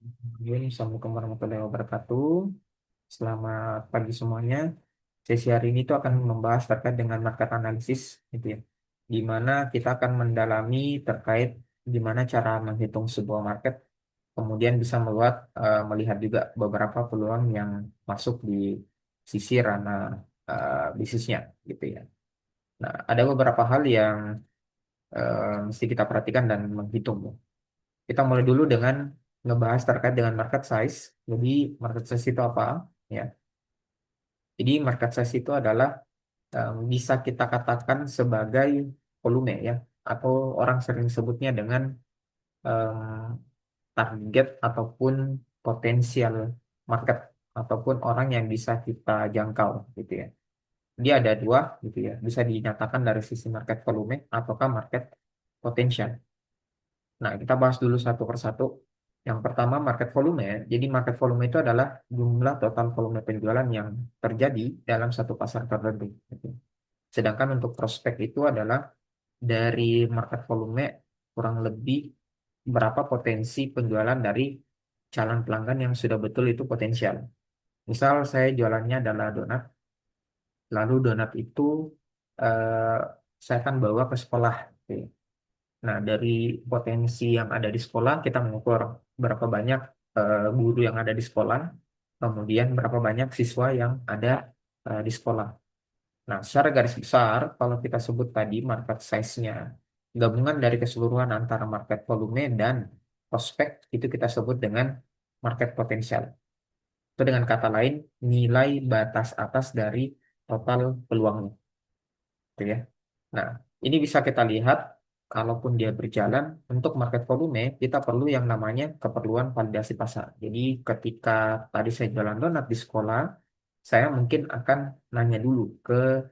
Assalamualaikum warahmatullahi wabarakatuh. Selamat pagi semuanya. Sesi hari ini tuh akan membahas terkait dengan market analysis, gitu ya. Di mana kita akan mendalami terkait gimana cara menghitung sebuah market, kemudian bisa melihat juga beberapa peluang yang masuk di sisi ranah bisnisnya, gitu ya. Nah, ada beberapa hal yang mesti kita perhatikan dan menghitung, ya. Kita mulai dulu dengan ngebahas terkait dengan market size. Jadi market size itu apa? Ya. Jadi market size itu adalah bisa kita katakan sebagai volume, ya, atau orang sering sebutnya dengan target ataupun potensial market ataupun orang yang bisa kita jangkau, gitu ya. Dia ada dua, gitu ya. Bisa dinyatakan dari sisi market volume ataukah market potential. Nah, kita bahas dulu satu persatu. Yang pertama, market volume, ya. Jadi, market volume itu adalah jumlah total volume penjualan yang terjadi dalam satu pasar tertentu, gitu. Sedangkan untuk prospek itu adalah dari market volume kurang lebih berapa potensi penjualan dari calon pelanggan yang sudah betul itu potensial. Misal saya jualannya adalah donat, lalu donat itu eh, saya akan bawa ke sekolah, gitu ya. Nah, dari potensi yang ada di sekolah, kita mengukur berapa banyak guru yang ada di sekolah, kemudian berapa banyak siswa yang ada di sekolah. Nah, secara garis besar, kalau kita sebut tadi market size-nya, gabungan dari keseluruhan antara market volume dan prospek, itu kita sebut dengan market potensial. Itu dengan kata lain, nilai batas atas dari total peluangnya, gitu ya. Nah, ini bisa kita lihat, kalaupun dia berjalan, untuk market volume, kita perlu yang namanya keperluan validasi pasar. Jadi, ketika tadi saya jualan donat di sekolah, saya mungkin akan nanya dulu ke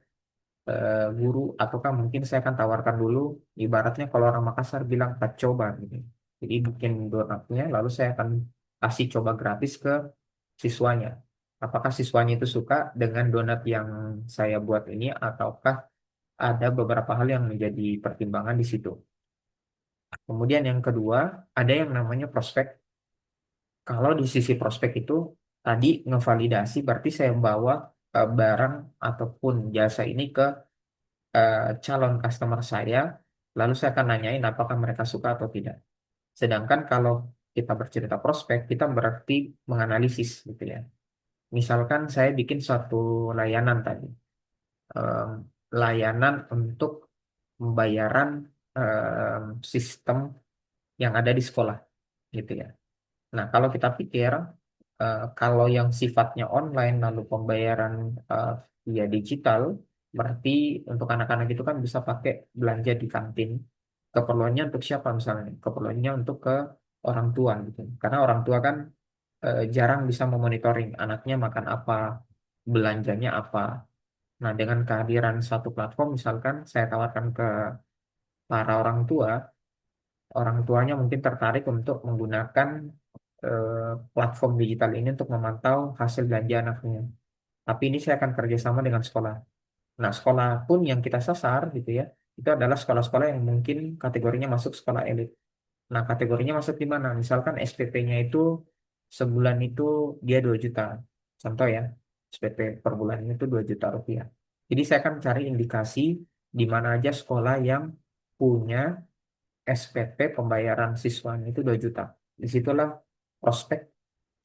guru, ataukah mungkin saya akan tawarkan dulu, ibaratnya kalau orang Makassar bilang tak coba, gitu. Jadi, bikin donatnya, lalu saya akan kasih coba gratis ke siswanya. Apakah siswanya itu suka dengan donat yang saya buat ini, ataukah ada beberapa hal yang menjadi pertimbangan di situ. Kemudian yang kedua, ada yang namanya prospek. Kalau di sisi prospek itu tadi ngevalidasi, berarti saya bawa barang ataupun jasa ini ke calon customer saya, lalu saya akan nanyain apakah mereka suka atau tidak. Sedangkan kalau kita bercerita prospek, kita berarti menganalisis, gitu ya. Misalkan saya bikin suatu layanan tadi, em, layanan untuk pembayaran sistem yang ada di sekolah, gitu ya. Nah, kalau kita pikir kalau yang sifatnya online lalu pembayaran eh, via digital, berarti untuk anak-anak itu kan bisa pakai belanja di kantin. Keperluannya untuk siapa misalnya? Keperluannya untuk ke orang tua, gitu. Karena orang tua kan jarang bisa memonitoring anaknya makan apa, belanjanya apa. Nah, dengan kehadiran satu platform, misalkan saya tawarkan ke para orang tuanya mungkin tertarik untuk menggunakan platform digital ini untuk memantau hasil belanja anaknya. Tapi ini saya akan kerjasama dengan sekolah. Nah, sekolah pun yang kita sasar, gitu ya, itu adalah sekolah-sekolah yang mungkin kategorinya masuk sekolah elit. Nah, kategorinya masuk di mana? Misalkan SPP-nya itu sebulan itu dia 2 juta. Contoh ya, SPP per bulannya itu 2 juta rupiah. Jadi saya akan cari indikasi di mana aja sekolah yang punya SPP pembayaran siswanya itu 2 juta. Disitulah prospek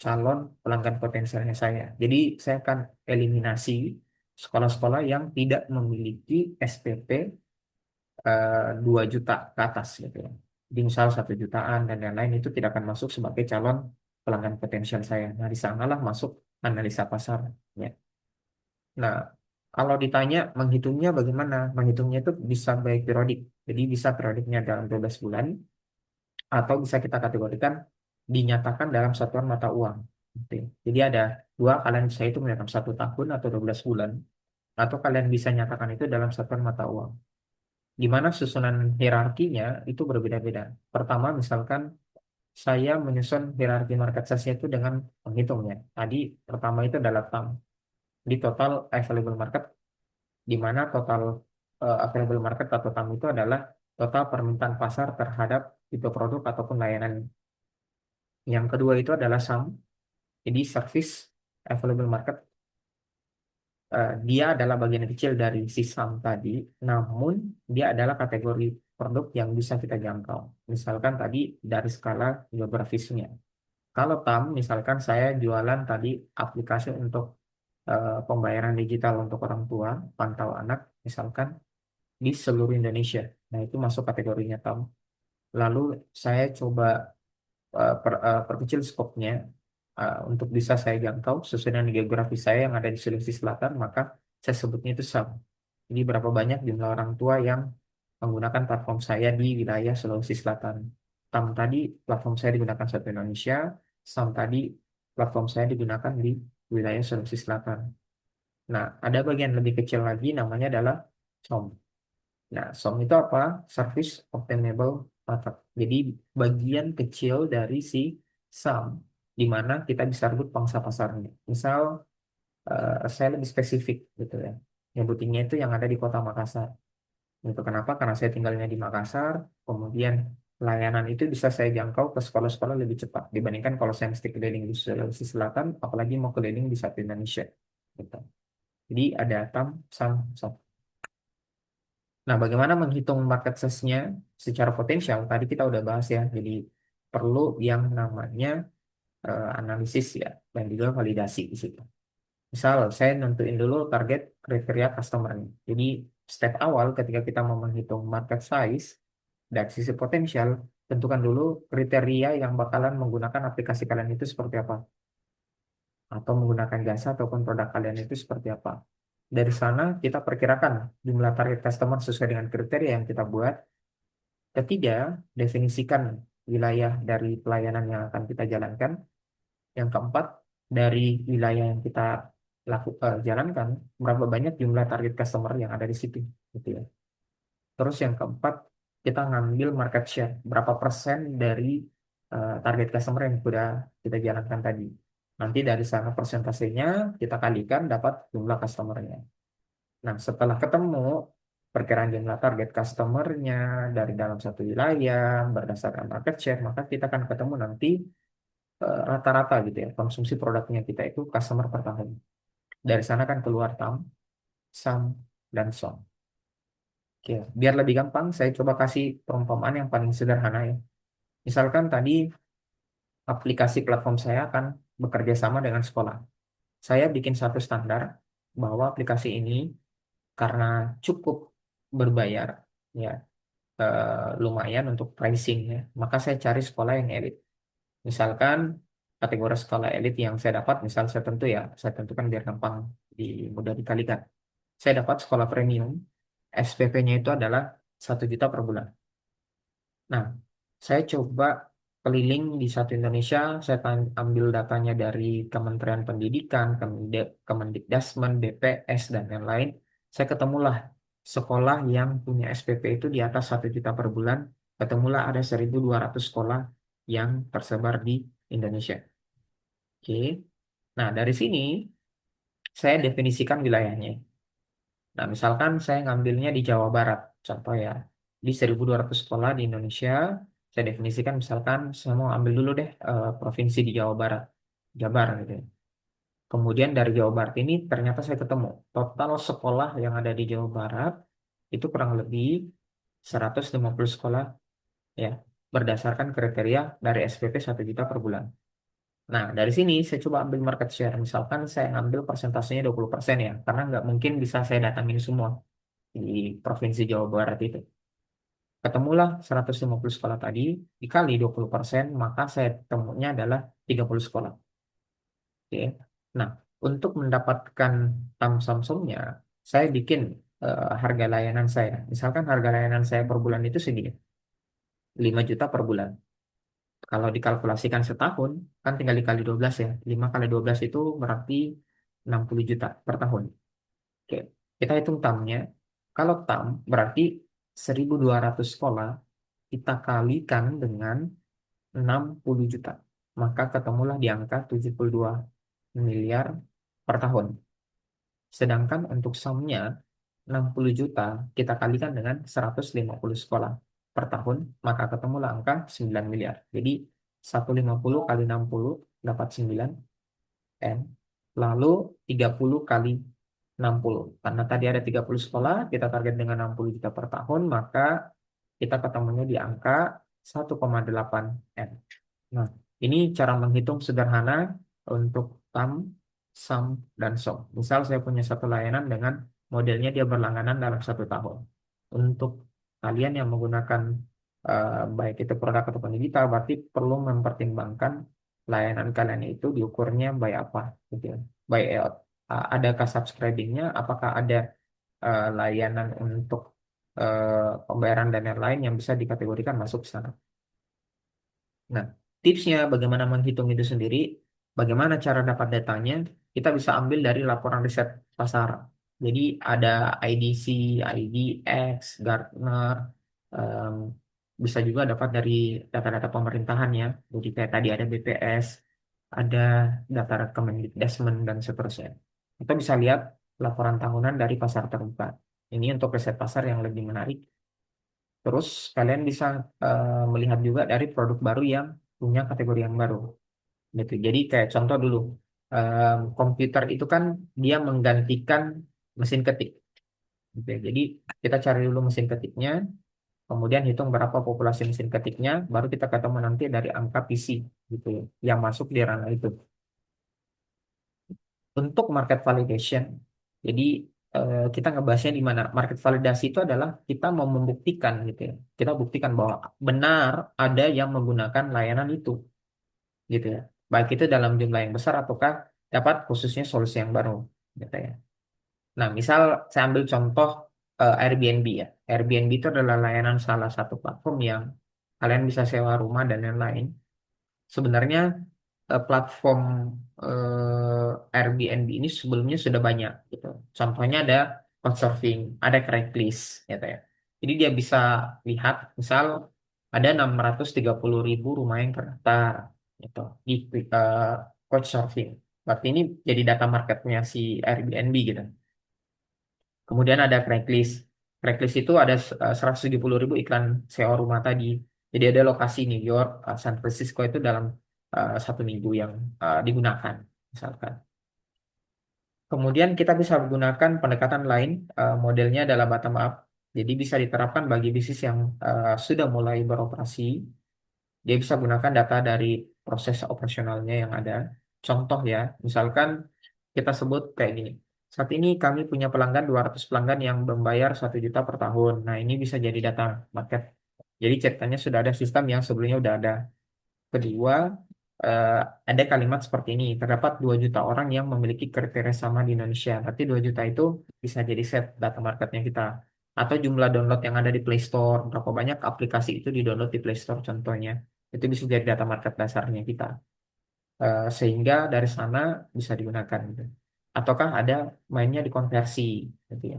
calon pelanggan potensialnya saya. Jadi saya akan eliminasi sekolah-sekolah yang tidak memiliki SPP 2 juta ke atas, gitu ya. Jadi misal 1 jutaan dan lain-lain itu tidak akan masuk sebagai calon pelanggan potensial saya. Nah, di sanalah masuk analisa pasar, ya. Nah, kalau ditanya menghitungnya bagaimana? Menghitungnya itu bisa baik periodik. Jadi bisa periodiknya dalam 12 bulan, atau bisa kita kategorikan dinyatakan dalam satuan mata uang. Gitu ya. Jadi ada dua, kalian bisa itu dalam 1 tahun atau 12 bulan, atau kalian bisa nyatakan itu dalam satuan mata uang. Di mana susunan hierarkinya itu berbeda-beda. Pertama, misalkan saya menyusun hierarki market size itu dengan menghitungnya. Tadi pertama itu adalah TAM, di total available market, di mana total available market atau TAM itu adalah total permintaan pasar terhadap tipe produk ataupun layanan. Yang kedua itu adalah SAM, jadi Service Available Market. Dia adalah bagian kecil dari si SAM tadi, namun dia adalah kategori produk yang bisa kita jangkau. Misalkan tadi dari skala geografisnya. Kalau TAM, misalkan saya jualan tadi aplikasi untuk pembayaran digital untuk orang tua, pantau anak, misalkan di seluruh Indonesia. Nah, itu masuk kategorinya TAM. Lalu saya coba perkecil skopnya untuk bisa saya jangkau sesuai dengan geografi saya yang ada di Sulawesi Selatan, maka saya sebutnya itu SAM. Jadi berapa banyak jumlah orang tua yang menggunakan platform saya di wilayah Sulawesi Selatan. TAM tadi platform saya digunakan satu Indonesia, SAM tadi platform saya digunakan di wilayah Sulawesi Selatan. Nah, ada bagian lebih kecil lagi namanya adalah SOM. Nah, SOM itu apa? Service Obtainable Market. Jadi bagian kecil dari si SAM, di mana kita bisa rebut pangsa pasarnya. Misal, saya lebih spesifik gitu ya. Nyebutinnya itu yang ada di Kota Makassar. Itu kenapa? Karena saya tinggalnya di Makassar, kemudian layanan itu bisa saya jangkau ke sekolah-sekolah lebih cepat dibandingkan kalau saya mesti keliling di Sulawesi Selatan, apalagi mau keliling di satu Indonesia. Gitu. Jadi ada TAM, SAM, SOM. Nah, bagaimana menghitung market size-nya secara potensial? Tadi kita udah bahas ya. Jadi perlu yang namanya analisis ya, dan juga validasi di situ. Misal, saya nentuin dulu target kriteria customer-nya. Jadi step awal ketika kita mau menghitung market size dari sisi potensial, tentukan dulu kriteria yang bakalan menggunakan aplikasi kalian itu seperti apa, atau menggunakan jasa ataupun produk kalian itu seperti apa. Dari sana kita perkirakan jumlah target customer sesuai dengan kriteria yang kita buat. Ketiga, definisikan wilayah dari pelayanan yang akan kita jalankan. Yang keempat, dari wilayah yang kita jalankan, berapa banyak jumlah target customer yang ada di situ, gitu ya. Terus yang keempat, kita ngambil market share, berapa persen dari target customer yang sudah kita jalankan tadi. Nanti dari sana persentasenya kita kalikan dapat jumlah customernya. Nah, setelah ketemu perkiraan jumlah target customernya dari dalam satu wilayah berdasarkan market share, maka kita akan ketemu nanti rata-rata gitu ya, konsumsi produknya kita itu customer per tahun. Dari sana kan keluar TAM, SAM, dan SOM. Oke, biar lebih gampang, saya coba kasih perumpamaan yang paling sederhana ya. Misalkan tadi aplikasi platform saya akan bekerja sama dengan sekolah. Saya bikin satu standar bahwa aplikasi ini karena cukup berbayar, ya lumayan untuk pricing ya. Maka saya cari sekolah yang elit. Misalkan kategori sekolah elit yang saya dapat, misal saya tentu ya, saya tentukan biar gampang mudah dikalikan. Saya dapat sekolah premium, SPP-nya itu adalah 1 juta per bulan. Nah, saya coba keliling di satu Indonesia, saya ambil datanya dari Kementerian Pendidikan, Kemendikbudristek, BPS, dan lain-lain. Saya ketemulah sekolah yang punya SPP itu di atas 1 juta per bulan. Ketemulah ada 1.200 sekolah yang tersebar di Indonesia. Oke. Nah, dari sini saya definisikan wilayahnya. Nah, misalkan saya ngambilnya di Jawa Barat, contoh ya, di 1.200 sekolah di Indonesia, saya definisikan misalkan saya mau ambil dulu deh provinsi di Jawa Barat, Jabar gitu ya. Kemudian dari Jawa Barat ini ternyata saya ketemu total sekolah yang ada di Jawa Barat itu kurang lebih 150 sekolah ya, berdasarkan kriteria dari SPP 1 juta per bulan. Nah, dari sini saya coba ambil market share. Misalkan saya ambil persentasenya 20% ya, karena nggak mungkin bisa saya datangin semua di Provinsi Jawa Barat itu. Ketemulah 150 sekolah tadi, dikali 20%, maka saya temunya adalah 30 sekolah. Oke. Nah, untuk mendapatkan tamsamsumnya, saya bikin harga layanan saya. Misalkan harga layanan saya per bulan itu segini, 5 juta per bulan. Kalau dikalkulasikan setahun, kan tinggal dikali 12 ya. 5 kali 12 itu berarti 60 juta per tahun. Oke, kita hitung tamnya. Kalau tam berarti 1.200 sekolah kita kalikan dengan 60 juta. Maka ketemulah di angka 72 miliar per tahun. Sedangkan untuk SAM-nya 60 juta kita kalikan dengan 150 sekolah per tahun, maka ketemulah angka 9 miliar. Jadi 150 kali 60 dapat 9 M. Lalu 30 kali 60. Karena tadi ada 30 sekolah, kita target dengan 60 juta per tahun, maka kita ketemunya di angka 1,8 M. Nah, ini cara menghitung sederhana untuk tam, sum, dan sum. Misal saya punya satu layanan dengan modelnya dia berlangganan dalam 1 tahun. Untuk kalian yang menggunakan baik itu produk ataupun digital, berarti perlu mempertimbangkan layanan kalian itu diukurnya by apa, gitu ya. By adakah subscribingnya, apakah ada layanan untuk pembayaran dan lain-lain yang bisa dikategorikan masuk ke sana. Nah, tipsnya bagaimana menghitung itu sendiri, bagaimana cara dapat datanya, kita bisa ambil dari laporan riset pasar. Jadi ada IDC, IDX, Gartner, em, bisa juga dapat dari data-data pemerintahan ya. Jadi kayak tadi ada BPS, ada data Kemendikbud dan seterusnya. Kita bisa lihat laporan tahunan dari pasar terbuka. Ini untuk riset pasar yang lebih menarik. Terus kalian bisa melihat juga dari produk baru yang punya kategori yang baru. Gitu. Jadi kayak contoh dulu, komputer itu kan dia menggantikan mesin ketik. Gitu ya. Jadi kita cari dulu mesin ketiknya, kemudian hitung berapa populasi mesin ketiknya, baru kita ketemu nanti dari angka PC gitu ya, yang masuk di ranah itu. Untuk market validation, jadi kita ngebahasnya di mana market validasi itu adalah kita mau membuktikan gitu ya. Kita buktikan bahwa benar ada yang menggunakan layanan itu gitu ya. Baik itu dalam jumlah yang besar ataukah dapat khususnya solusi yang baru gitu ya. Nah, misal saya ambil contoh Airbnb ya. Airbnb itu adalah layanan salah satu platform yang kalian bisa sewa rumah dan lain-lain. Sebenarnya platform Airbnb ini sebelumnya sudah banyak gitu. Contohnya ada Couchsurfing, ada Craigslist gitu ya. Jadi dia bisa lihat misal ada 630.000 rumah yang terdaftar gitu di Couchsurfing. Berarti ini jadi data marketnya si Airbnb gitu. Kemudian ada Craigslist. Craigslist itu ada 170.000 iklan sewa rumah tadi. Jadi ada lokasi New York, San Francisco itu dalam 1 minggu yang digunakan, misalkan. Kemudian kita bisa menggunakan pendekatan lain, modelnya adalah bottom up. Jadi bisa diterapkan bagi bisnis yang sudah mulai beroperasi. Dia bisa gunakan data dari proses operasionalnya yang ada. Contoh ya, misalkan kita sebut kayak gini. Saat ini kami punya pelanggan 200 pelanggan yang membayar 1 juta per tahun. Nah, ini bisa jadi data market. Jadi ceritanya sudah ada sistem yang sebelumnya udah ada. Kedua, eh, ada kalimat seperti ini. Terdapat 2 juta orang yang memiliki kriteria sama di Indonesia. Berarti 2 juta itu bisa jadi set data marketnya kita. Atau jumlah download yang ada di Play Store. Berapa banyak aplikasi itu di-download di Play Store contohnya. Itu bisa jadi data market dasarnya kita. Sehingga dari sana bisa digunakan gitu. Ataukah ada mainnya di konversi gitu ya.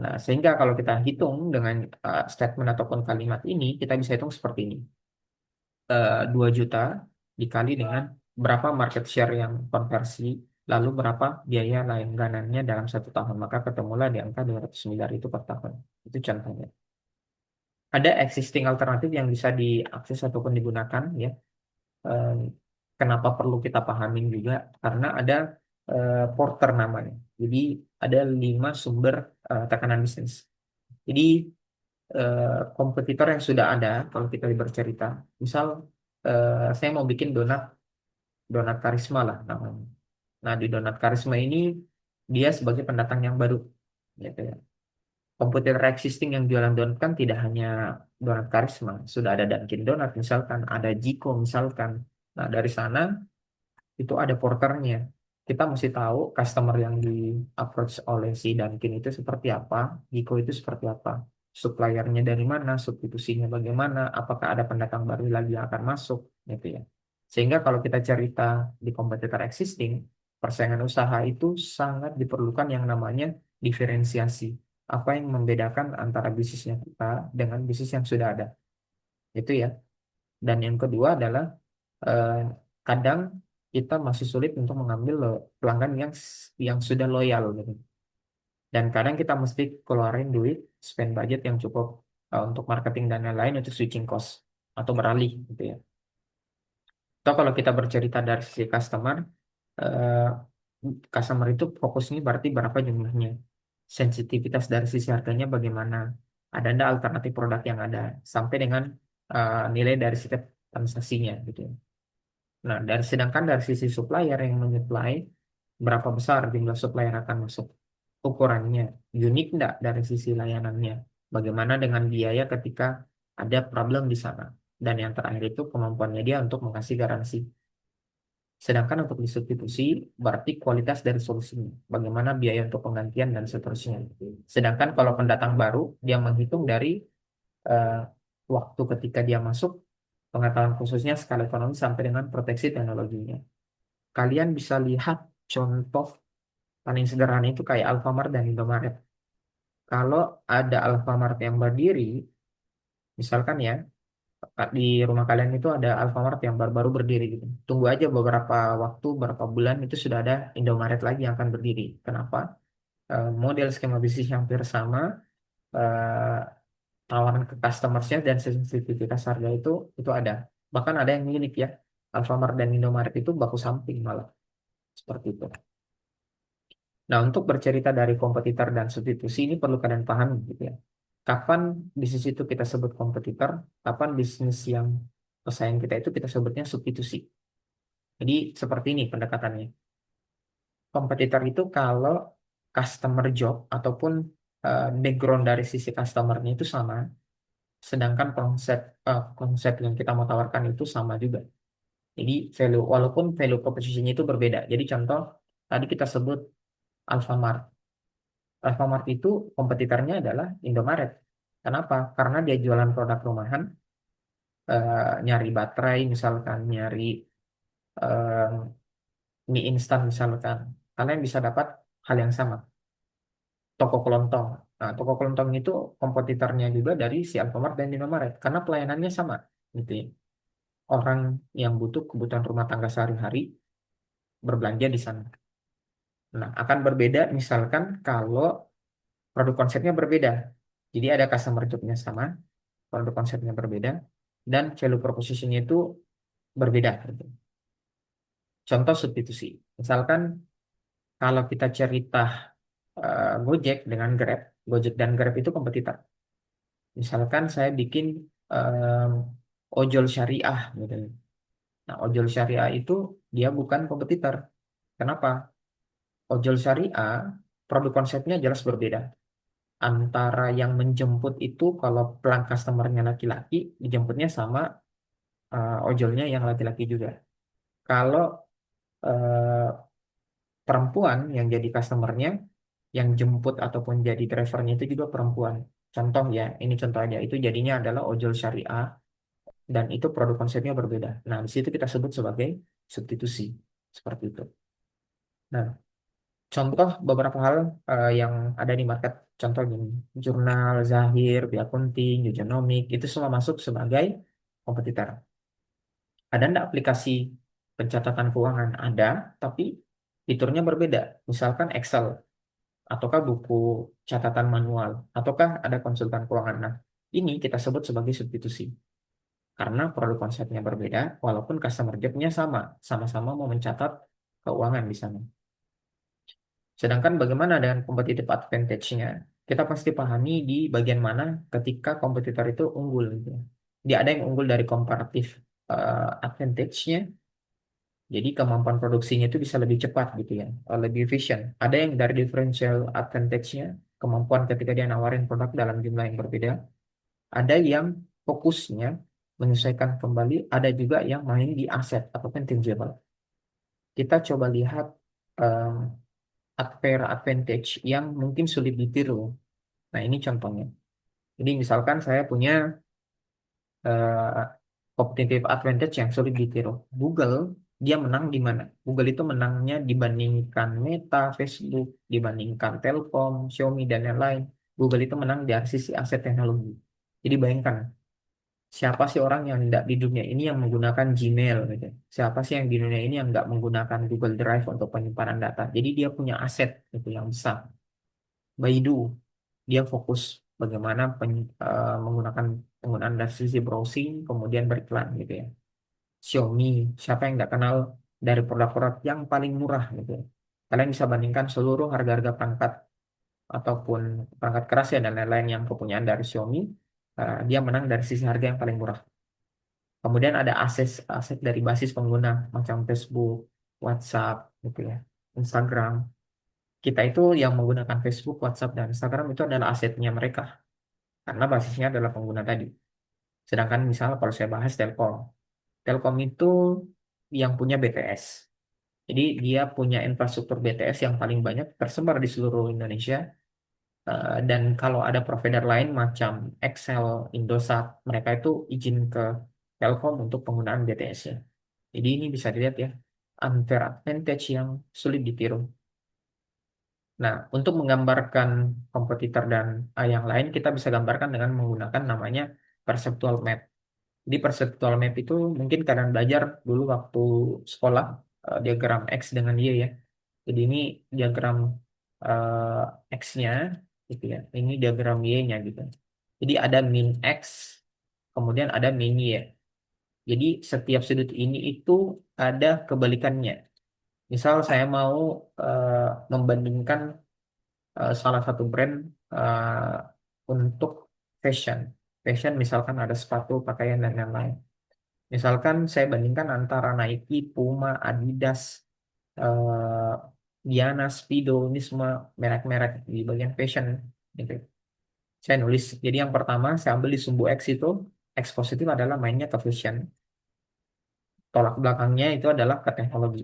Nah, sehingga kalau kita hitung dengan statement ataupun kalimat ini, kita bisa hitung seperti ini. 2 juta dikali dengan berapa market share yang konversi, lalu berapa biaya langganannya dalam 1 tahun. Maka ketemulah di angka 200 miliar itu per tahun. Itu contohnya. Ada existing alternatif yang bisa diakses ataupun digunakan ya. Eh, Kenapa perlu kita pahamin juga? Karena ada Porter namanya. Jadi ada 5 sumber tekanan bisnis. Jadi kompetitor yang sudah ada, kalau kita bercerita, misal saya mau bikin donat, donat karisma lah namanya. Nah di donat karisma ini dia sebagai pendatang yang baru, gitu ya. Kompetitor existing yang jualan donat kan tidak hanya donat karisma, sudah ada Dunkin Donat misalkan, ada Jiko misalkan. Nah dari sana itu ada porternya. Kita mesti tahu customer yang di approach oleh si Dunkin itu seperti apa, Giko itu seperti apa, suppliernya dari mana, substitusinya bagaimana, apakah ada pendatang baru lagi yang akan masuk, gitu ya. Sehingga kalau kita cerita di kompetitor existing, persaingan usaha itu sangat diperlukan yang namanya diferensiasi. Apa yang membedakan antara bisnisnya kita dengan bisnis yang sudah ada, itu ya. Dan yang kedua adalah eh, kadang kita masih sulit untuk mengambil pelanggan yang sudah loyal gitu. Dan kadang kita mesti keluarin duit, spend budget yang cukup untuk marketing dan lain-lain untuk switching cost atau beralih gitu ya. Atau kalau kita bercerita dari sisi eh, customer itu fokusnya berarti berapa jumlahnya, sensitivitas dari sisi harganya bagaimana, ada ndak alternatif produk yang ada, sampai dengan nilai dari setiap transaksinya gitu ya. Nah, sedangkan dari sisi supplier yang menyuplai, berapa besar jumlah supplier akan masuk, ukurannya, unik enggak dari sisi layanannya, bagaimana dengan biaya ketika ada problem di sana, dan yang terakhir itu kemampuannya dia untuk mengasih garansi. Sedangkan untuk disubstitusi berarti kualitas dari solusinya, bagaimana biaya untuk penggantian dan seterusnya. Sedangkan kalau pendatang baru, dia menghitung dari eh, waktu ketika dia masuk, pengetahuan khususnya, skala ekonomi, sampai dengan proteksi teknologinya. Kalian bisa lihat contoh paling sederhana itu kayak Alfamart dan Indomaret. Kalau ada Alfamart yang berdiri, misalkan ya, di rumah kalian itu ada Alfamart yang baru-baru berdiri gitu. Tunggu aja beberapa waktu, beberapa bulan itu sudah ada Indomaret lagi yang akan berdiri. Kenapa? Model skema bisnis yang hampir sama, eh, tawaran ke customersnya dan sensitivitas harga itu ada. Bahkan ada yang unik ya, Alfamart dan Indomaret itu baku samping malah seperti itu. Nah, untuk bercerita dari kompetitor dan substitusi ini perlu kalian pahami gitu ya. Kapan bisnis itu kita sebut kompetitor, kapan bisnis yang pesaing kita itu kita sebutnya substitusi. Jadi seperti ini pendekatannya. Kompetitor itu kalau customer job ataupun background dari sisi customernya itu sama, sedangkan konsep yang kita mau tawarkan itu sama juga. Jadi value, walaupun value proposition itu berbeda. Jadi contoh tadi kita sebut Alfamart. Alfamart itu kompetitornya adalah Indomaret. Kenapa? Karena dia jualan produk rumahan, nyari baterai misalkan, nyari eh, mie instan misalkan. Kalian bisa dapat hal yang sama, toko kelontong. Nah, toko kelontong itu kompetitornya juga dari si Alfamart dan Indomaret karena pelayanannya sama, gitu ya. Orang yang butuh kebutuhan rumah tangga sehari-hari berbelanja di sana. Nah, akan berbeda misalkan kalau produk konsepnya berbeda. Jadi ada customer job-nya sama, produk konsepnya berbeda, dan value proposition-nya itu berbeda, gitu. Contoh substitusi. Misalkan kalau kita cerita Gojek dengan Grab, Gojek dan Grab itu kompetitor. Misalkan saya bikin em, ojol syariah, gitu. Nah, ojol syariah itu dia bukan kompetitor. Kenapa? Ojol syariah produk konsepnya jelas berbeda. Antara yang menjemput itu kalau pelan customernya laki-laki, dijemputnya sama ojolnya yang laki-laki juga. Kalau eh, perempuan yang jadi customernya, yang jemput ataupun jadi drivernya itu juga perempuan. Contoh ya, ini contoh aja, itu jadinya adalah ojol syariah dan itu produk konsepnya berbeda. Nah, di situ kita sebut sebagai substitusi. Seperti itu. Nah, contoh beberapa hal yang ada di market, contoh gini, jurnal, Zahir, Biakunting, Yojonomik, itu semua masuk sebagai kompetitor. Ada nggak aplikasi pencatatan keuangan? Ada, tapi fiturnya berbeda. Misalkan Excel, ataukah buku catatan manual, ataukah ada konsultan keuangan. Nah, ini kita sebut sebagai substitusi. Karena produk konsepnya berbeda, walaupun customer job-nya sama, sama-sama mau mencatat keuangan di sana. Sedangkan bagaimana dengan competitive advantage-nya? Kita pasti pahami di bagian mana ketika kompetitor itu unggul, gitu. Dia ada yang unggul dari comparative advantage-nya, jadi kemampuan produksinya itu bisa lebih cepat gitu ya, lebih efisien. Ada yang dari differential advantage-nya, kemampuan ketika dia nawarin produk dalam jumlah yang berbeda. Ada yang fokusnya menyesuaikan kembali, ada juga yang main di aset ataupun tangible. Kita coba lihat um, unfair advantage yang mungkin sulit ditiru. Nah, ini contohnya. Jadi misalkan saya punya eh, competitive advantage yang sulit ditiru. Google, dia menang di mana? Google itu menangnya dibandingkan Meta, Facebook, dibandingkan Telkom, Xiaomi, dan lain-lain. Google itu menang dari sisi aset teknologi. Jadi bayangkan, siapa sih orang yang tidak di dunia ini yang menggunakan Gmail gitu. Siapa sih yang di dunia ini yang nggak menggunakan Google Drive untuk penyimpanan data. Jadi dia punya aset itu yang besar. Baidu, dia fokus bagaimana menggunakan penggunaan dari sisi browsing, kemudian beriklan gitu ya. Xiaomi, siapa yang nggak kenal dari produk-produk yang paling murah gitu. Kalian bisa bandingkan seluruh harga-harga perangkat ataupun perangkat keras ya dan lain-lain yang kepunyaan dari Xiaomi, dia menang dari sisi harga yang paling murah. Kemudian ada aset dari basis pengguna macam Facebook, WhatsApp, gitu ya, Instagram. Kita itu yang menggunakan Facebook, WhatsApp, dan Instagram itu adalah asetnya mereka karena basisnya adalah pengguna tadi. Sedangkan misalnya kalau saya bahas Telkom, Telkom itu yang punya BTS. Jadi dia punya infrastruktur BTS yang paling banyak tersebar di seluruh Indonesia. Dan kalau ada provider lain macam XL, Indosat, mereka itu izin ke Telkom untuk penggunaan BTS-nya. Jadi ini bisa dilihat ya, unfair advantage yang sulit ditiru. Nah, untuk menggambarkan kompetitor dan yang lain, kita bisa gambarkan dengan menggunakan namanya perceptual map. Di perceptual map itu mungkin kalian belajar dulu waktu sekolah, diagram X dengan Y ya. Jadi ini diagram X-nya gitu ya. Ini diagram Y-nya gitu. Jadi ada min X, kemudian ada min Y. Jadi setiap sudut ini itu ada kebalikannya. Misal saya mau eh, membandingkan salah satu brand untuk fashion. Fashion misalkan ada sepatu, pakaian, dan lain-lain. Misalkan saya bandingkan antara Nike, Puma, Adidas, eh, Diana, Speedo, ini semua merek-merek di bagian fashion. Gitu. Saya nulis, jadi yang pertama saya ambil di sumbu X itu, X positif adalah mainnya ke fashion. Tolak belakangnya itu adalah ke teknologi.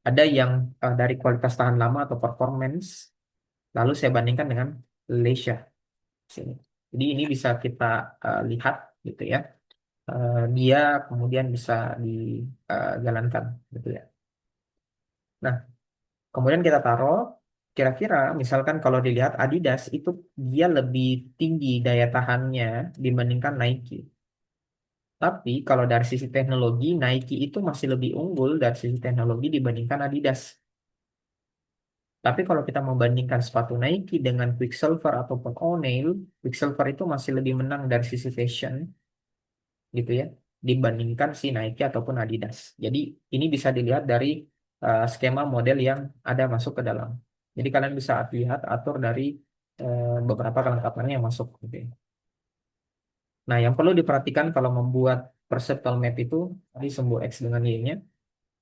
Ada yang dari kualitas tahan lama atau performance, lalu saya bandingkan dengan leisure sini. Jadi ini bisa kita lihat gitu ya. Dia kemudian bisa dijalankan gitu ya. Nah, kemudian kita taruh kira-kira misalkan kalau dilihat Adidas itu dia lebih tinggi daya tahannya dibandingkan Nike. Tapi kalau dari sisi teknologi Nike itu masih lebih unggul dari sisi teknologi dibandingkan Adidas. Tapi kalau kita membandingkan sepatu Nike dengan Quicksilver ataupun O'Neil, Quicksilver itu masih lebih menang dari sisi fashion gitu ya dibandingkan si Nike ataupun Adidas. Jadi ini bisa dilihat dari skema model yang ada masuk ke dalam. Jadi kalian bisa lihat atur dari beberapa kelengkapannya yang masuk gitu ya. Nah, yang perlu diperhatikan kalau membuat perceptual map itu tadi sumbu X dengan Y-nya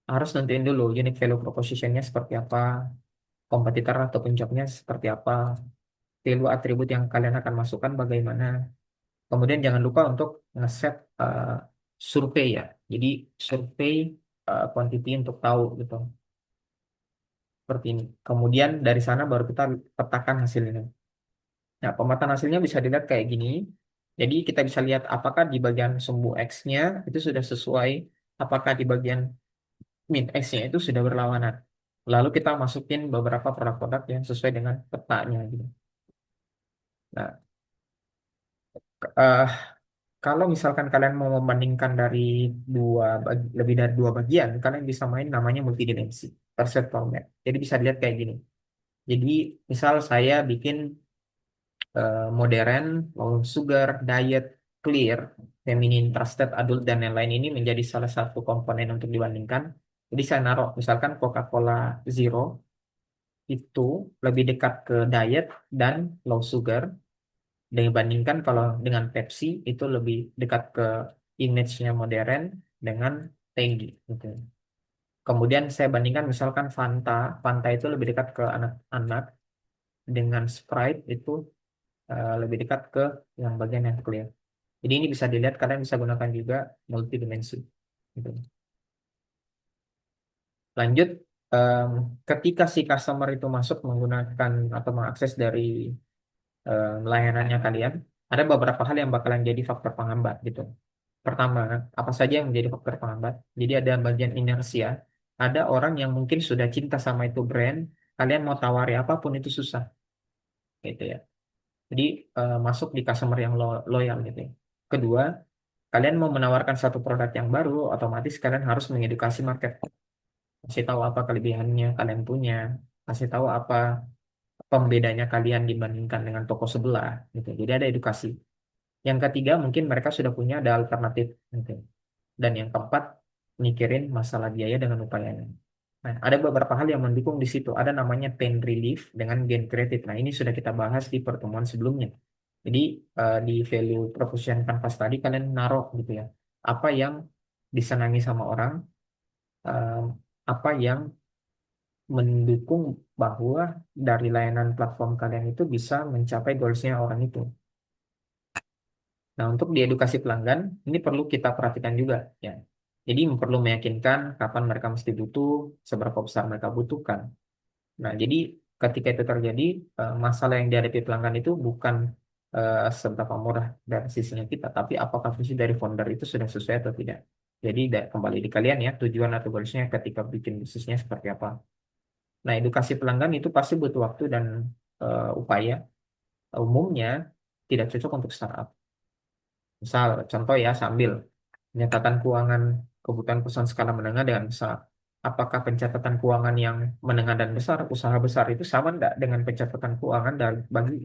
harus nentuin dulu unique value proposition-nya seperti apa, kompetitor atau pencapnya seperti apa, value atribut yang kalian akan masukkan bagaimana. Kemudian jangan lupa untuk ngeset survei ya. Jadi survei quantity untuk tahu gitu. Seperti ini. Kemudian dari sana baru kita petakan hasilnya. Nah, pemetaan hasilnya bisa dilihat kayak gini. Jadi kita bisa lihat apakah di bagian sumbu X-nya itu sudah sesuai, apakah di bagian min X-nya itu sudah berlawanan. Lalu kita masukin beberapa produk-produk yang sesuai dengan petanya gitu. Nah, eh, kalau misalkan kalian mau membandingkan dari lebih dari dua bagian, kalian bisa main namanya multidimensi, perceptual map. Jadi bisa dilihat kayak gini. Jadi misal saya bikin modern, low sugar, diet, clear, feminine, trusted, adult, dan lain-lain ini menjadi salah satu komponen untuk dibandingkan. Jadi saya naruh misalkan Coca-Cola Zero itu lebih dekat ke diet dan low sugar dibandingkan kalau dengan Pepsi itu lebih dekat ke image-nya modern dengan tinggi gitu. Kemudian saya bandingkan misalkan Fanta, Fanta itu lebih dekat ke anak-anak dengan Sprite itu lebih dekat ke yang bagian yang clear. Jadi ini bisa dilihat kalian bisa gunakan juga multidimensi. Gitu. Lanjut, em, ketika si customer itu masuk menggunakan atau mengakses dari layanannya kalian, ada beberapa hal yang bakalan jadi faktor penghambat gitu. Pertama, apa saja yang menjadi faktor penghambat? Jadi ada bagian inersia. Ada orang yang mungkin sudah cinta sama itu brand, kalian mau tawari apapun itu susah, gitu ya. Jadi masuk di customer yang loyal gitu ya. Kedua, kalian mau menawarkan satu produk yang baru, otomatis kalian harus mengedukasi market. Kasih tahu apa kelebihannya kalian punya, kasih tahu apa pembedanya kalian dibandingkan dengan toko sebelah, gitu. Jadi ada edukasi. Yang ketiga, mungkin mereka sudah punya ada alternatif. Gitu. Dan yang keempat, mikirin masalah biaya dengan upayanya. Nah, ada beberapa hal yang mendukung di situ. Ada namanya pain relief dengan gain credit. Nah, ini sudah kita bahas di pertemuan sebelumnya. Jadi, di value proposition kanvas tadi kalian naruh gitu ya. Apa yang disenangi sama orang, eh, apa yang mendukung bahwa dari layanan platform kalian itu bisa mencapai goalsnya orang itu. Nah, untuk di edukasi pelanggan, ini perlu kita perhatikan juga, ya. Jadi, perlu meyakinkan kapan mereka mesti butuh, seberapa besar mereka butuhkan. Nah, jadi ketika itu terjadi, masalah yang dihadapi pelanggan itu bukan seberapa murah dari sisinya kita, tapi apakah visi dari founder itu sudah sesuai atau tidak. Jadi, kembali di kalian ya, tujuan atau goalsnya ketika bikin bisnisnya seperti apa. Nah, edukasi pelanggan itu pasti butuh waktu dan upaya. Umumnya tidak cocok untuk startup. Misal, contoh ya, sambil pencatatan keuangan kebutuhan perusahaan skala menengah dengan besar. Apakah pencatatan keuangan yang menengah dan besar, usaha besar itu sama enggak dengan pencatatan keuangan dari bagi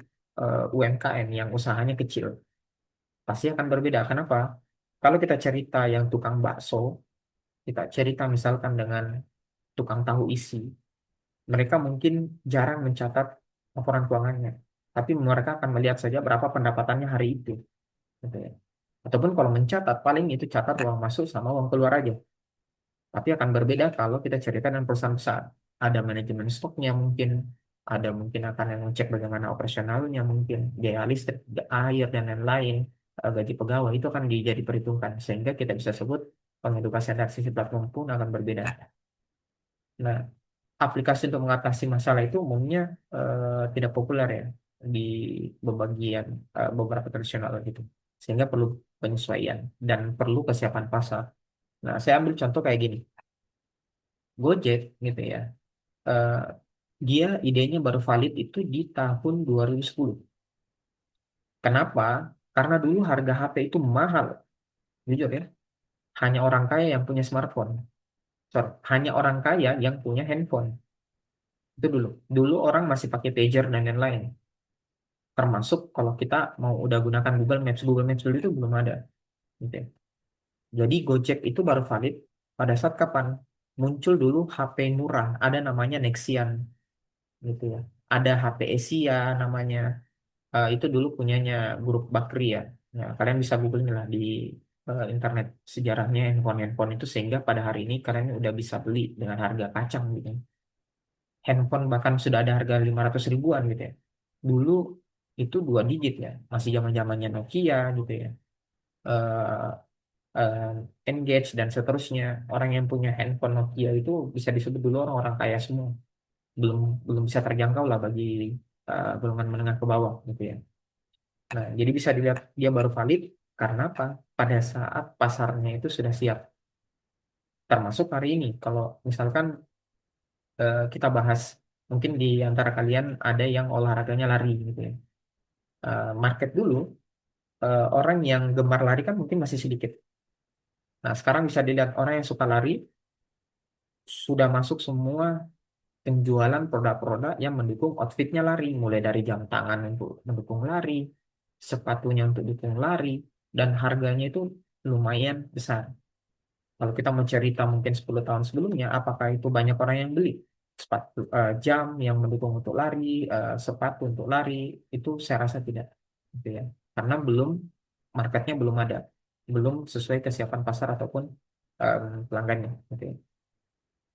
UMKM yang usahanya kecil? Pasti akan berbeda. Kenapa? Kalau kita cerita yang tukang bakso, kita cerita misalkan dengan tukang tahu isi, mereka mungkin jarang mencatat laporan keuangannya. Tapi mereka akan melihat saja berapa pendapatannya hari itu, gitu ya. Ataupun kalau mencatat, paling itu catat uang masuk sama uang keluar aja. Tapi akan berbeda kalau kita cerita dengan perusahaan besar. Ada manajemen stoknya mungkin, ada mungkin akan yang ngecek bagaimana operasionalnya mungkin, biaya listrik, air, dan lain-lain, gaji pegawai, itu akan jadi perhitungkan. Sehingga kita bisa sebut pengedukasian dari sisi platform pun akan berbeda. Nah, aplikasi untuk mengatasi masalah itu umumnya tidak populer ya di beberapa tradisional gitu. Sehingga perlu penyesuaian dan perlu kesiapan pasar. Nah, saya ambil contoh kayak gini. Gojek gitu ya. eh, Dia idenya baru valid itu di tahun 2010. Kenapa? Karena dulu harga HP itu mahal, jujur ya. Hanya orang kaya yang punya smartphone. Sorry, hanya orang kaya yang punya handphone. Itu dulu. Dulu orang masih pakai pager dan lain-lain. Termasuk kalau kita mau udah gunakan Google Maps. Google Maps dulu itu belum ada. Gitu ya. Jadi Gojek itu baru valid pada saat kapan? Muncul dulu HP murah. Ada namanya Nexian. Gitu ya. Ada HP Asia namanya. Itu dulu punyanya grup Bakri ya. Nah, kalian bisa googling lah di internet sejarahnya handphone-handphone itu sehingga pada hari ini kalian udah bisa beli dengan harga kacang gitu. Handphone bahkan sudah ada harga 500 ribuan gitu ya. Dulu itu 2 digit ya, masih zaman-zamannya Nokia gitu ya. Eh eh, Engage dan seterusnya. Orang yang punya handphone Nokia itu bisa disebut dulu orang-orang kaya semua. Belum belum bisa terjangkau lah bagi golongan menengah ke bawah gitu ya. Nah, jadi bisa dilihat dia baru valid karena apa? Pada saat pasarnya itu sudah siap. Termasuk hari ini, kalau misalkan kita bahas, mungkin di antara kalian ada yang olahraganya lari gitu ya. Market dulu, orang yang gemar lari kan mungkin masih sedikit. Nah, sekarang bisa dilihat orang yang suka lari sudah masuk semua penjualan produk-produk yang mendukung outfitnya lari, mulai dari jam tangan untuk mendukung lari, sepatunya untuk dukung lari, dan harganya itu lumayan besar. Kalau kita mau cerita mungkin 10 tahun sebelumnya, apakah itu banyak orang yang beli? Sepatu, jam yang mendukung untuk lari, sepatu untuk lari, itu saya rasa tidak. Gitu ya. Karena marketnya belum ada. Belum sesuai kesiapan pasar ataupun pelanggannya. Gitu ya.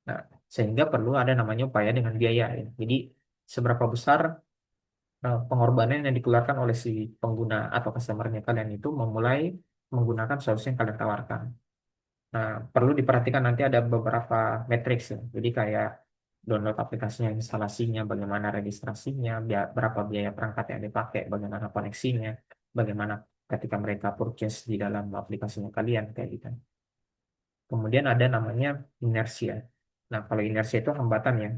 Nah, sehingga perlu ada namanya upaya dengan biaya. Ya. Jadi, seberapa besar pengorbanan yang dikeluarkan oleh si pengguna atau customer-nya kalian itu memulai menggunakan solusi yang kalian tawarkan. Nah, perlu diperhatikan nanti ada beberapa matriks ya. Jadi kayak download aplikasinya, instalasinya, bagaimana registrasinya, berapa biaya perangkat yang dipakai, bagaimana koneksinya, bagaimana ketika mereka purchase di dalam aplikasinya kalian kayak gitu. Kemudian ada namanya inersia. Nah, kalau inersia itu hambatan ya,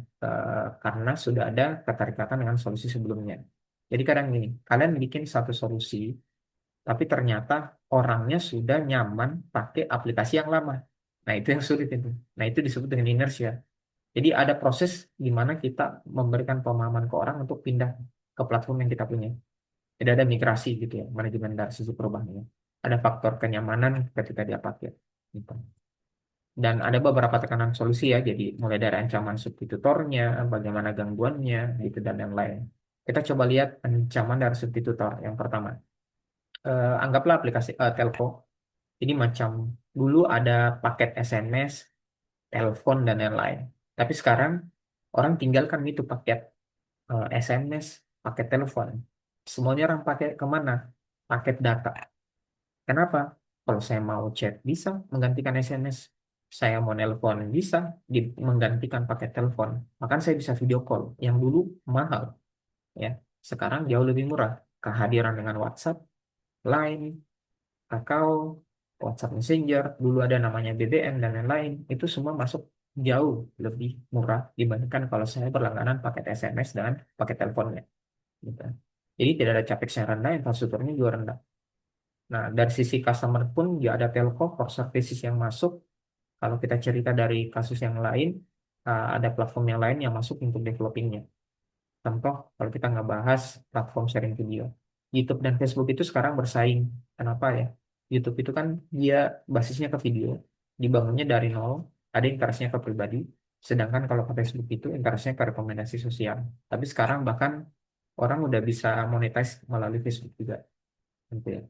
karena sudah ada keterikatan dengan solusi sebelumnya. Jadi kadang gini, kalian bikin satu solusi, tapi ternyata orangnya sudah nyaman pakai aplikasi yang lama. Nah, itu yang sulit itu. Nah, itu disebut dengan inersia. Jadi ada proses di mana kita memberikan pemahaman ke orang untuk pindah ke platform yang kita punya. Jadi ada migrasi gitu ya, manajemen dari sisi perubahannya. Ada faktor kenyamanan ketika dia pakai. gitu. Dan ada beberapa tekanan solusi ya, jadi mulai dari ancaman substitutornya, bagaimana gangguannya, gitu dan yang lain. Kita coba lihat ancaman dari substitutor. Yang pertama, anggaplah aplikasi telco. Ini macam dulu ada paket SMS, telepon dan lain-lain. Tapi sekarang orang tinggalkan itu paket SMS, paket telepon. Semuanya orang pakai kemana? Paket data. Kenapa? Kalau saya mau chat bisa menggantikan SMS. Saya mau nelpon bisa menggantikan paket telepon. Bahkan saya bisa video call yang dulu mahal ya. Sekarang jauh lebih murah. Kehadiran dengan WhatsApp, Line, Kakao, WhatsApp Messenger, dulu ada namanya BBM dan lain-lain. Itu semua masuk jauh lebih murah dibandingkan kalau saya berlangganan paket SMS dan paket teleponnya. Gitu. Jadi tidak ada capex yang rendah, infrastrukturnya juga rendah. Nah, dari sisi customer pun juga ada telco core services yang masuk. Kalau kita cerita dari kasus yang lain, ada platform yang lain yang masuk untuk developingnya. Contoh, kalau kita nggak bahas platform sharing video, YouTube dan Facebook itu sekarang bersaing. Kenapa ya? YouTube itu kan dia basisnya ke video, dibangunnya dari nol, ada interestnya ke pribadi. Sedangkan kalau ke Facebook itu interestnya ke rekomendasi sosial. Tapi sekarang bahkan orang udah bisa monetize melalui Facebook juga. Gitu ya.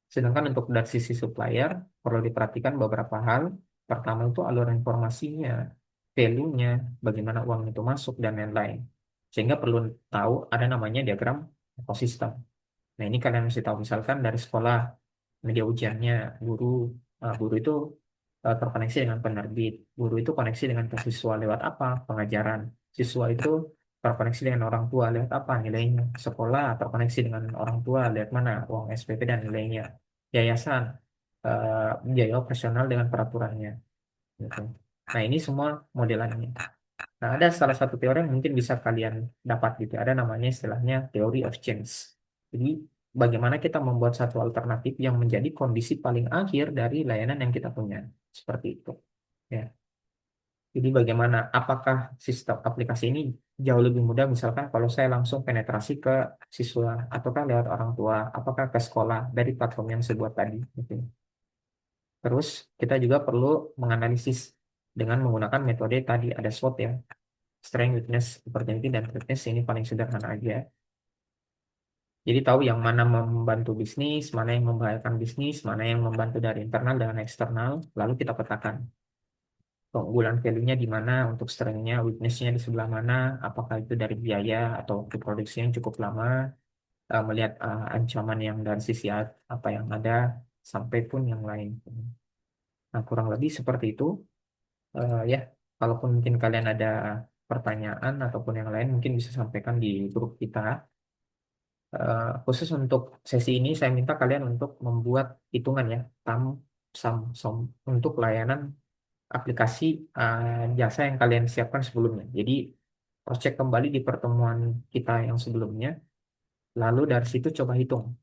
Sedangkan untuk dari sisi supplier, perlu diperhatikan beberapa hal. Pertama itu alur informasinya, value-nya, bagaimana uang itu masuk, dan lain-lain. Sehingga perlu tahu ada namanya diagram ekosistem. Nah, ini kalian mesti tahu. Misalkan dari sekolah, media ujiannya, guru itu terkoneksi dengan penerbit. Guru itu koneksi dengan ke siswa lewat apa? Pengajaran. Siswa itu terkoneksi dengan orang tua lewat apa? Nilainya. Sekolah terkoneksi dengan orang tua lewat mana? Uang SPP dan nilainya. Yayasan, biaya operasional dengan peraturannya. Gitu. Nah, ini semua modelannya. Nah, ada salah satu teori yang mungkin bisa kalian dapat gitu. Ada namanya istilahnya theory of change. Jadi, bagaimana kita membuat satu alternatif yang menjadi kondisi paling akhir dari layanan yang kita punya. Seperti itu. Ya. Jadi, bagaimana, apakah sistem aplikasi ini jauh lebih mudah, misalkan kalau saya langsung penetrasi ke siswa, ataukah lewat orang tua, apakah ke sekolah dari platform yang saya buat tadi. Gitu. Terus, kita juga perlu menganalisis dengan menggunakan metode tadi, ada SWOT ya. Strength, weakness, opportunity, dan threatness ini paling sederhana aja. Jadi tahu yang mana membantu bisnis, mana yang membahayakan bisnis, mana yang membantu dari internal dan eksternal, lalu kita petakan. Keunggulan value-nya di mana untuk strength-nya, weakness-nya di sebelah mana, apakah itu dari biaya atau waktu produksi yang cukup lama, melihat ancaman yang dari sisi apa yang ada, sampai pun yang lain. Nah, kurang lebih seperti itu. Ya, kalaupun mungkin kalian ada pertanyaan ataupun yang lain, mungkin bisa sampaikan di grup kita. Khusus untuk sesi ini saya minta kalian untuk membuat hitungan ya tam sum sum untuk layanan aplikasi jasa yang kalian siapkan sebelumnya. Jadi cross check kembali di pertemuan kita yang sebelumnya, lalu dari situ coba hitung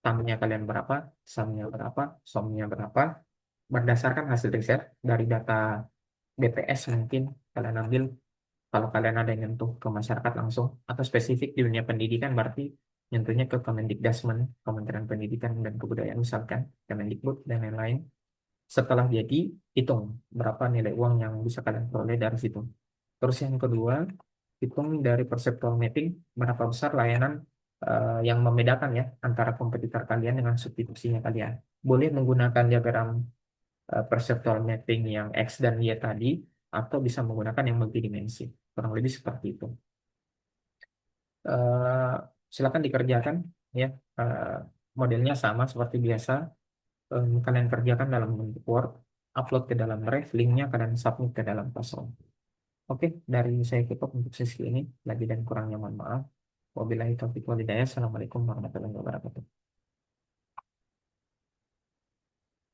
tamnya kalian berapa, sumnya berapa, somnya berapa, berdasarkan hasil riset dari data BPS mungkin kalian ambil. Kalau kalian ada yang nyentuh ke masyarakat langsung atau spesifik di dunia pendidikan, berarti nyentuhnya ke Kemendikbudristek, Kementerian Pendidikan dan Kebudayaan misalkan, Kemendikbud dan lain-lain. Setelah jadi, hitung berapa nilai uang yang bisa kalian peroleh dari situ. Terus yang kedua, hitung dari perceptual mapping, berapa besar layanan yang membedakan ya antara kompetitor kalian dengan substitusinya kalian. Boleh menggunakan diagram perceptual mapping yang X dan Y tadi, atau bisa menggunakan yang multidimensi. Kurang lebih seperti itu. eh, Silakan dikerjakan ya. Eh, Modelnya sama seperti biasa. Kalian kerjakan dalam bentuk Word, upload ke dalam Drive, linknya kalian submit ke dalam Classroom. Oke, dari saya cukup untuk sesi ini. Lagi dan kurangnya mohon maaf. Wabillahi taufiq wal hidayah. Assalamualaikum warahmatullahi wabarakatuh.